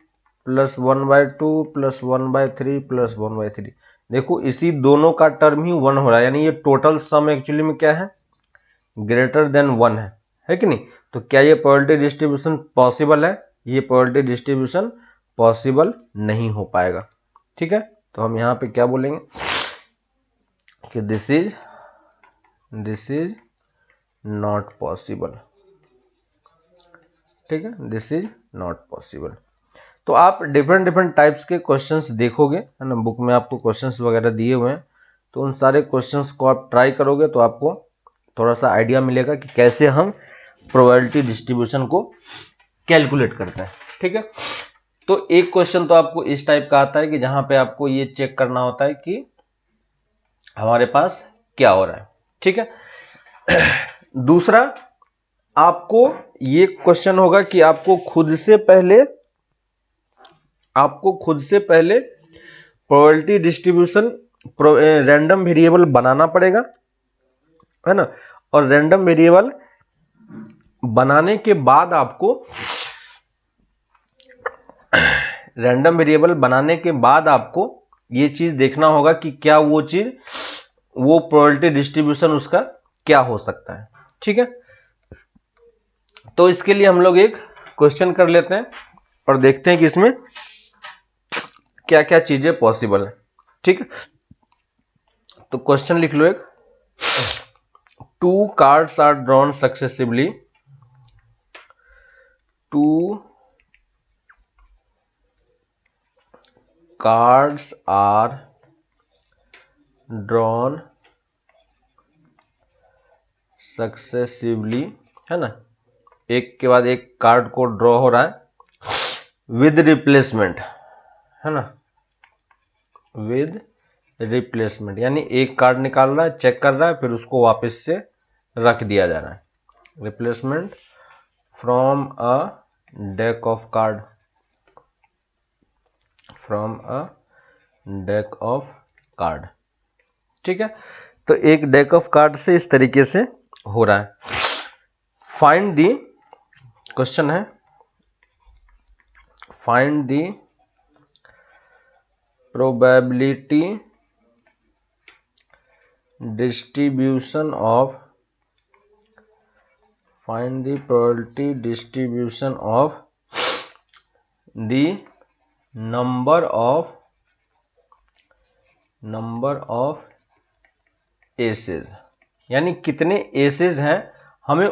प्लस 1/2 प्लस 1/3 प्लस 1/3, देखो इसी दोनों का टर्म ही 1 हो रहा है, यानी ये टोटल सम एक्चुअली में क्या है, ग्रेटर देन 1 है कि नहीं। तो क्या ये प्रोबेबिलिटी डिस्ट्रीब्यूशन पॉसिबल है, ये प्रोबेबिलिटी डिस्ट्रीब्यूशन पॉसिबल नहीं हो पाएगा, ठीक है। तो हम यहां पे क्या बोलेंगे कि दिस इज नॉट पॉसिबल, ठीक है, दिस इज नॉट पॉसिबल। तो आप डिफरेंट टाइप्स के क्वेश्चंस देखोगे, है ना, बुक में आपको क्वेश्चंस वगैरह दिए हुए हैं, तो उन सारे क्वेश्चंस को आप ट्राई करोगे तो आपको थोड़ा सा आइडिया मिलेगा कि कैसे हम प्रोबेबिलिटी डिस्ट्रीब्यूशन को कैलकुलेट करते हैं, ठीक है। तो एक क्वेश्चन तो आपको इस टाइप का आता है कि जहां पे आपको ये चेक करना होता है कि हमारे पास क्या हो रहा है, ठीक है। दूसरा आपको ये क्वेश्चन होगा कि आपको खुद से पहले प्रोबेबिलिटी डिस्ट्रीब्यूशन रैंडम वेरिएबल बनाना पड़ेगा, है ना। और रैंडम वेरिएबल बनाने के बाद आपको ये चीज देखना होगा कि क्या वो प्रोबेबिलिटी डिस्ट्रीब्यूशन उसका क्या हो सकता है, ठीक है। तो इसके लिए हम लोग एक क्वेश्चन कर लेते हैं और देखते हैं कि इसमें क्या क्या चीजें पॉसिबल है, ठीक है। तो क्वेश्चन लिख लो एक, 2 cards are drawn successively, 2 cards are drawn successively, है ना, एक के बाद एक कार्ड को ड्रॉ हो रहा है विद रिप्लेसमेंट, है ना, विद रिप्लेसमेंट, यानी एक कार्ड निकाल रहा है, चेक कर रहा है, फिर उसको वापस से रख दिया जा रहा है, replacement from a deck of card, ठीक है। तो एक डेक ऑफ कार्ड से इस तरीके से हो रहा है। फाइंड दी, क्वेश्चन है find the probability distribution of the number of aces, यानी कितने एसेज हैं, हमें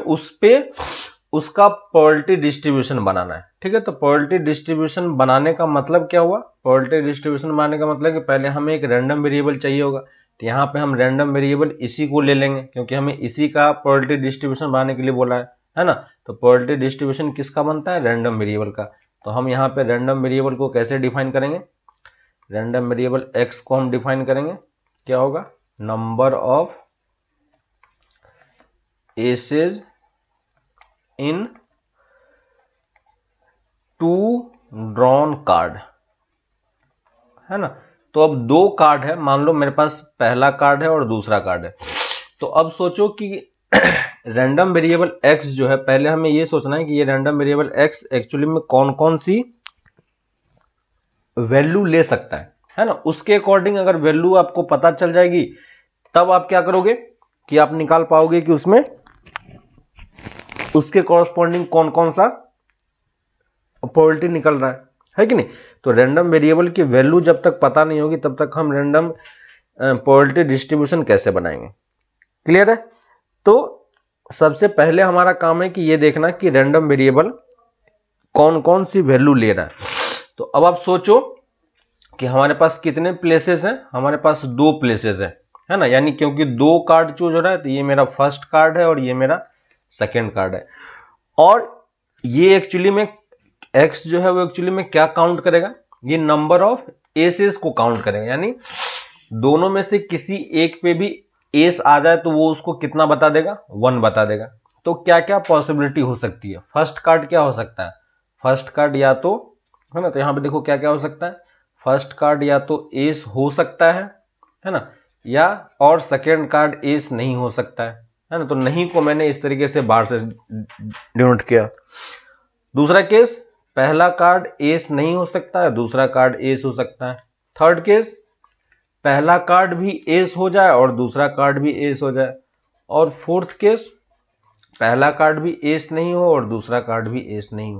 उसका प्रोबेबिलिटी डिस्ट्रीब्यूशन बनाना है, ठीक है। तो प्रोबेबिलिटी डिस्ट्रीब्यूशन बनाने का मतलब क्या हुआ, प्रोबेबिलिटी डिस्ट्रीब्यूशन बनाने का मतलब कि पहले हमें एक रैंडम वेरिएबल चाहिए होगा, तो यहाँ पे हम रैंडम वेरिएबल इसी को ले लेंगे क्योंकि हमें इसी का प्रोबेबिलिटी डिस्ट्रीब्यूशन बनाने के लिए बोला है है ना। तो प्रोबेबिलिटी डिस्ट्रीब्यूशन किसका बनता है, रैंडम वेरिएबल का। तो हम यहाँ पे रैंडम वेरिएबल को कैसे डिफाइन करेंगे, रैंडम वेरिएबल x को हम डिफाइन करेंगे, क्या होगा, number of aces in two drawn card, है ना। तो अब दो कार्ड है, मान लो मेरे पास पहला कार्ड है और दूसरा कार्ड है। तो अब सोचो कि रैंडम वेरिएबल x जो है, पहले हमें ये सोचना है कि ये रैंडम वेरिएबल x एक्चुअली में कौन कौन सी वैल्यू ले सकता है ना। उसके अकॉर्डिंग अगर वैल्यू आपको पता चल जाएगी, तब आप क्या करोगे कि आप निकाल पाओगे कि उसमें उसके कॉरस्पॉन्डिंग कौन कौन सा प्रोबेबिलिटी निकल रहा है कि नहीं। तो रैंडम वेरिएबल की वैल्यू जब तक पता नहीं होगी तब तक हम रैंडम प्रोबेबिलिटी डिस्ट्रीब्यूशन कैसे बनाएंगे, क्लियर है। तो सबसे पहले हमारा काम है कि ये देखना कि रैंडम वेरिएबल कौन कौन सी वैल्यू ले रहा है। तो अब आप सोचो कि हमारे पास कितने प्लेसेस हैं, हमारे पास दो प्लेसेस है ना, यानी क्योंकि दो कार्ड चूज हो रहा है, तो ये मेरा फर्स्ट कार्ड है और ये मेरा सेकेंड कार्ड है। और ये एक्चुअली में x जो है वो एक्चुअली में क्या काउंट करेगा, ये नंबर ऑफ एसेस को काउंट करेगा, यानी दोनों में से किसी एक पे भी एस आ जाए तो वो उसको कितना बता देगा, 1 बता देगा। तो क्या क्या पॉसिबिलिटी हो सकती है, फर्स्ट कार्ड क्या हो सकता है, फर्स्ट कार्ड या तो, है ना, तो यहां पे देखो क्या क्या हो सकता है, फर्स्ट कार्ड या तो एस हो सकता है ना, या और सेकेंड कार्ड एस नहीं हो सकता है ना। तो नहीं को मैंने इस तरीके से बाहर से डिनोट किया। दूसरा केस, पहला कार्ड एस नहीं हो सकता है, दूसरा कार्ड एस हो सकता है। थर्ड केस, पहला कार्ड भी एस हो जाए और दूसरा कार्ड भी एस हो जाए। और फोर्थ केस, पहला कार्ड भी एस नहीं हो और दूसरा कार्ड भी एस नहीं हो,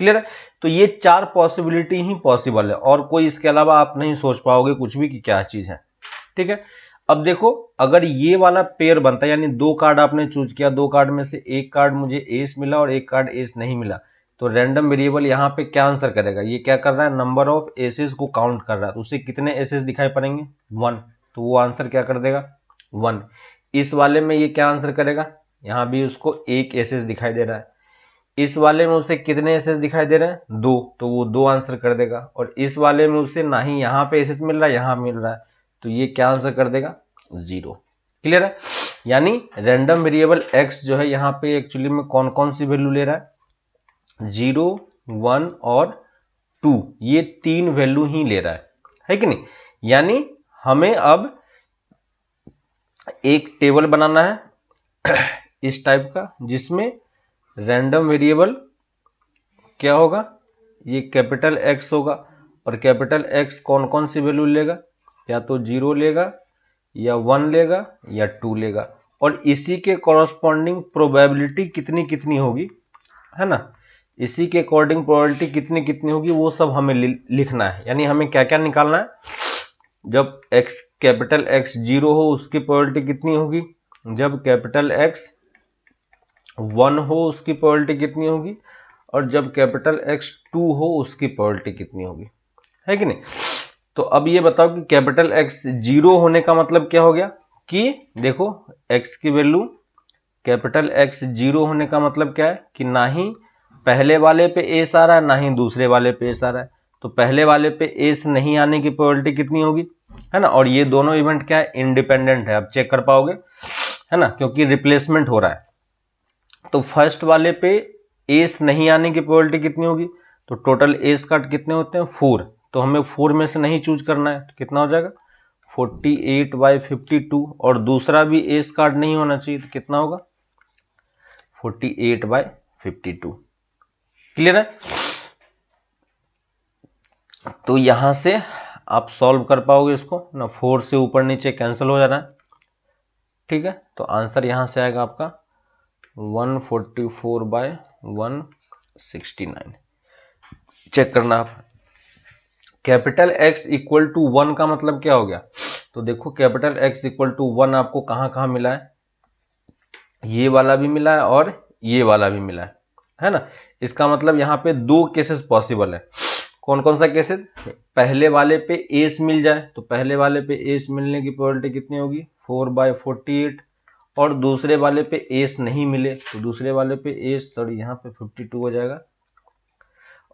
क्लियर है। तो ये चार पॉसिबिलिटी ही पॉसिबल है, और कोई इसके अलावा आप नहीं सोच पाओगे कुछ भी कि क्या चीज है, ठीक है। अब देखो, अगर ये वाला पेयर बनता है, यानी दो कार्ड आपने चूज किया, दो कार्ड में से एक कार्ड मुझे एस मिला और एक कार्ड एस नहीं मिला, तो रैंडम वेरिएबल यहाँ पे क्या आंसर करेगा, ये क्या कर रहा है, नंबर ऑफ एसेस को काउंट कर रहा है। तो उसे कितने एसेस दिखाई पड़ेंगे, 1, तो वो आंसर क्या कर देगा, 1। इस वाले में ये क्या आंसर करेगा, यहाँ भी उसको एक एसेस दिखाई दे रहा है। इस वाले में उसे कितने एसेस दिखाई दे रहे हैं, 2, तो वो 2 आंसर कर देगा। और इस वाले में उसे ना ही यहाँ पे एसेस मिल रहा है, यहाँ मिल रहा है, तो ये क्या आंसर कर देगा, 0, क्लियर है। यानी रैंडम वेरिएबल x जो है यहाँ पे एक्चुअली में कौन कौन सी वैल्यू ले रहा है, 0, 1 और 2, ये 3 वैल्यू ही ले रहा है कि नहीं। यानी हमें अब एक टेबल बनाना है इस टाइप का, जिसमें रैंडम वेरिएबल क्या होगा, ये कैपिटल X होगा, और कैपिटल X कौन कौन सी वैल्यू लेगा, या तो 0 लेगा या 1 लेगा या 2 लेगा। और इसी के कॉरस्पॉन्डिंग प्रोबेबिलिटी कितनी कितनी होगी, है ना, इसी के अकॉर्डिंग प्रोबेबिलिटी कितनी कितनी होगी वो सब हमें लिखना है। यानी हमें क्या क्या निकालना है, जब x कैपिटल X 0 हो उसकी प्रोबेबिलिटी कितनी होगी, जब कैपिटल X 1 हो उसकी प्रोबेबिलिटी कितनी होगी, और जब कैपिटल X 2 हो उसकी प्रोबेबिलिटी कितनी होगी, है कि नहीं। तो अब ये बताओ कि कैपिटल X 0 होने का मतलब क्या हो गया, कि देखो x की वैल्यू, कैपिटल X 0 होने का मतलब क्या है कि ना ही पहले वाले पे एस आ रहा है ना ही दूसरे वाले पे एस आ रहा है। तो पहले वाले पे एस नहीं आने की प्रोबेबिलिटी कितनी होगी, है ना। और ये दोनों इवेंट क्या है, इंडिपेंडेंट है, आप चेक कर पाओगे, है ना, क्योंकि रिप्लेसमेंट हो रहा है। तो फर्स्ट वाले पे एस नहीं आने की प्रोबेबिलिटी कितनी होगी, तो टोटल एस कार्ड कितने होते हैं, 4, तो हमें 4 में से नहीं चूज करना है, तो कितना हो जाएगा 48/52, और दूसरा भी एस कार्ड नहीं होना चाहिए, तो कितना होगा 48/52, क्लियर है। तो यहां से आप सॉल्व कर पाओगे इसको ना, 4 से ऊपर नीचे कैंसिल हो जाना है, ठीक है। तो आंसर यहां से आएगा आपका 144/169, चेक करना आप। कैपिटल X इक्वल टू 1 का मतलब क्या हो गया, तो देखो कैपिटल X इक्वल टू 1 आपको कहां कहां मिला है, ये वाला भी मिला है और ये वाला भी मिला है ना। इसका मतलब यहाँ पे दो केसेस पॉसिबल है। कौन कौन सा केसेस, पहले वाले पे एस मिल जाए, तो पहले वाले पे एस मिलने की प्रोबेबिलिटी कितनी होगी, 4/48, और दूसरे वाले पे एस नहीं मिले तो दूसरे वाले पे एस, सॉरी यहाँ पे 52 हो जाएगा,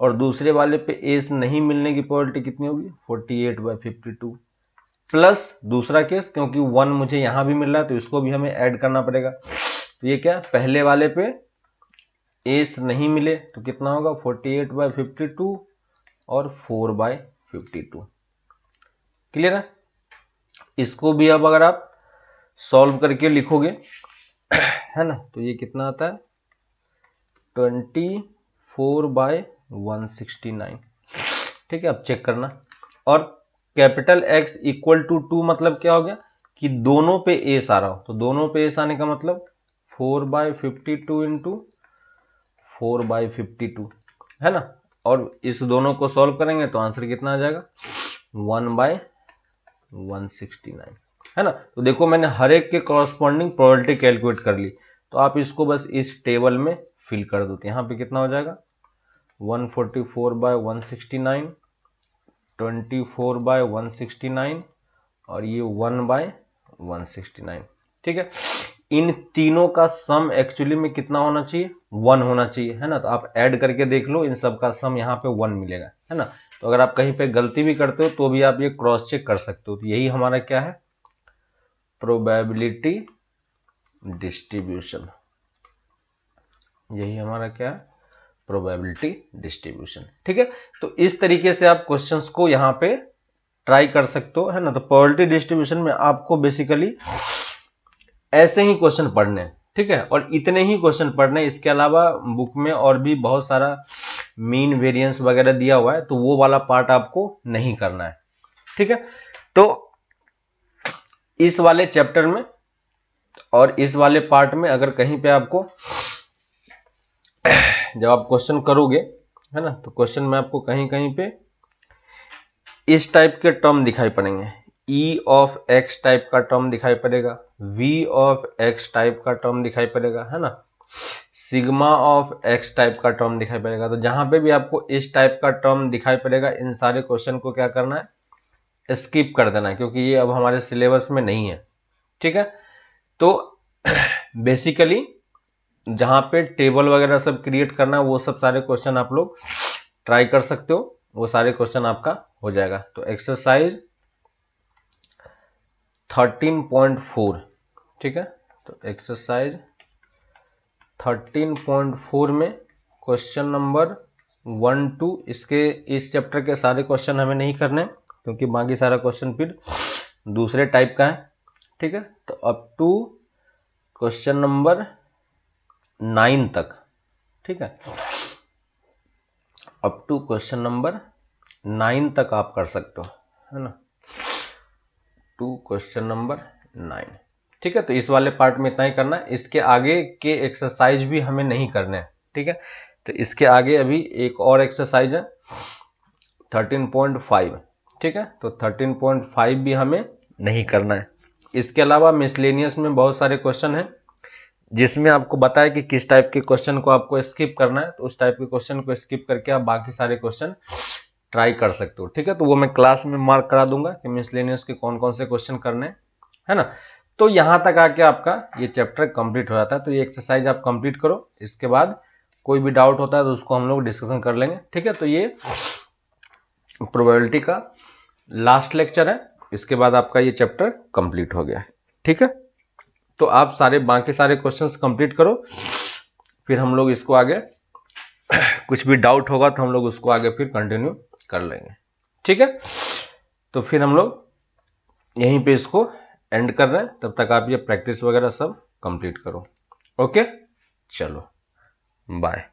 और दूसरे वाले पे एस नहीं मिलने की प्रोबेबिलिटी कितनी होगी 48/52 प्लस दूसरा केस, क्योंकि 1 मुझे यहां भी मिल रहा है तो इसको भी हमें ऐड करना पड़ेगा। तो ये क्या, पहले वाले पे एस नहीं मिले तो कितना होगा 48/52 और 4/52। क्लियर है? इसको भी अब अगर आप सॉल्व करके लिखोगे है ना, तो ये कितना आता है 24/169। ठीक है, अब चेक करना। और कैपिटल X इक्वल टू 2 मतलब क्या हो गया कि दोनों पे एस आ रहा हो, तो दोनों पे एस आने का मतलब 4/52 इंटू 4/52 है ना, और इस दोनों को सॉल्व करेंगे तो आंसर कितना आ जाएगा 1/169 है ना। तो देखो मैंने हर एक के कॉरस्पॉन्डिंग प्रोबेबिलिटी कैलकुलेट कर ली, तो आप इसको बस इस टेबल में फिल कर दो। तो यहाँ पे कितना हो जाएगा 144/169, 24/169 और ये 1/169। ठीक है, इन तीनों का सम एक्चुअली में कितना होना चाहिए 1 होना चाहिए है ना। तो आप ऐड करके देख लो, इन सब का सम यहाँ पे 1 मिलेगा है ना। तो अगर आप कहीं पे गलती भी करते हो तो भी आप ये क्रॉस चेक कर सकते हो। तो यही हमारा क्या है प्रोबेबिलिटी डिस्ट्रीब्यूशन, यही हमारा क्या है प्रोबेबिलिटी डिस्ट्रीब्यूशन। ठीक है, तो इस तरीके से आप क्वेश्चंस को यहाँ पे ट्राई कर सकते हो है ना। तो प्रोबेबिलिटी डिस्ट्रीब्यूशन में आपको बेसिकली ऐसे ही क्वेश्चन पढ़ने हैं, ठीक है, और इतने ही क्वेश्चन पढ़ने। इसके अलावा बुक में और भी बहुत सारा मीन वेरिएंस वगैरह दिया हुआ है, तो वो वाला पार्ट आपको नहीं करना है। ठीक है, तो इस वाले चैप्टर में और इस वाले पार्ट में अगर कहीं पे आपको जब आप क्वेश्चन करोगे है ना, तो क्वेश्चन में आपको कहीं कहीं पे इस टाइप के टर्म दिखाई पड़ेंगे, ई ऑफ एक्स टाइप का टर्म दिखाई पड़ेगा, वी ऑफ एक्स टाइप का टर्म दिखाई पड़ेगा है ना, सिग्मा ऑफ एक्स टाइप का टर्म दिखाई पड़ेगा। तो जहां पे भी आपको इस टाइप का टर्म दिखाई पड़ेगा, इन सारे क्वेश्चन को क्या करना है स्किप कर देना है, क्योंकि ये अब हमारे सिलेबस में नहीं है। ठीक है, तो बेसिकली जहां पे टेबल वगैरह सब क्रिएट करना है वो सब सारे क्वेश्चन आप लोग ट्राई कर सकते हो, वो सारे क्वेश्चन आपका हो जाएगा। तो एक्सरसाइज 13.4, ठीक है, तो एक्सरसाइज 13.4 में क्वेश्चन नंबर 1 2 इसके इस चैप्टर के सारे क्वेश्चन हमें नहीं करने क्योंकि बाकी सारा क्वेश्चन फिर दूसरे टाइप का है। ठीक है, तो अप टू क्वेश्चन नंबर 9 तक, ठीक है, अप टू क्वेश्चन नंबर 9 तक आप कर सकते हो है ना, टू क्वेश्चन नंबर 9। ठीक है, तो इस वाले पार्ट में इतना ही करना है, इसके आगे के एक्सरसाइज भी हमें नहीं करने हैं। ठीक है, तो इसके आगे अभी एक और एक्सरसाइज है 13.5, ठीक है, तो 13.5 भी हमें नहीं करना है। इसके अलावा मिसलेनियस में बहुत सारे क्वेश्चन हैं जिसमें आपको बताया कि किस टाइप के क्वेश्चन को आपको स्किप करना है, तो उस टाइप के क्वेश्चन को स्किप करके आप बाकी सारे क्वेश्चन ट्राई कर सकते हो। ठीक है, तो वो मैं क्लास में मार्क करा दूंगा कि मिसलेनियस के कौन कौन से क्वेश्चन करने है ना। तो यहां तक आके आपका ये चैप्टर कंप्लीट हो जाता है। तो ये एक्सरसाइज आप कंप्लीट करो, इसके बाद कोई भी डाउट होता है तो उसको हम लोग डिस्कशन कर लेंगे। ठीक है, तो ये प्रोबेबिलिटी का लास्ट लेक्चर है, इसके बाद आपका ये चैप्टर कंप्लीट हो गया है। ठीक है, तो आप सारे बाकी सारे क्वेश्चंस कंप्लीट करो, फिर हम लोग इसको आगे कुछ भी डाउट होगा तो हम लोग उसको आगे फिर कंटिन्यू कर लेंगे। ठीक है, तो फिर हम लोग यहीं पे इसको एंड कर रहे हैं, तब तक आप ये प्रैक्टिस वगैरह सब कंप्लीट करो। ओके, चलो बाय।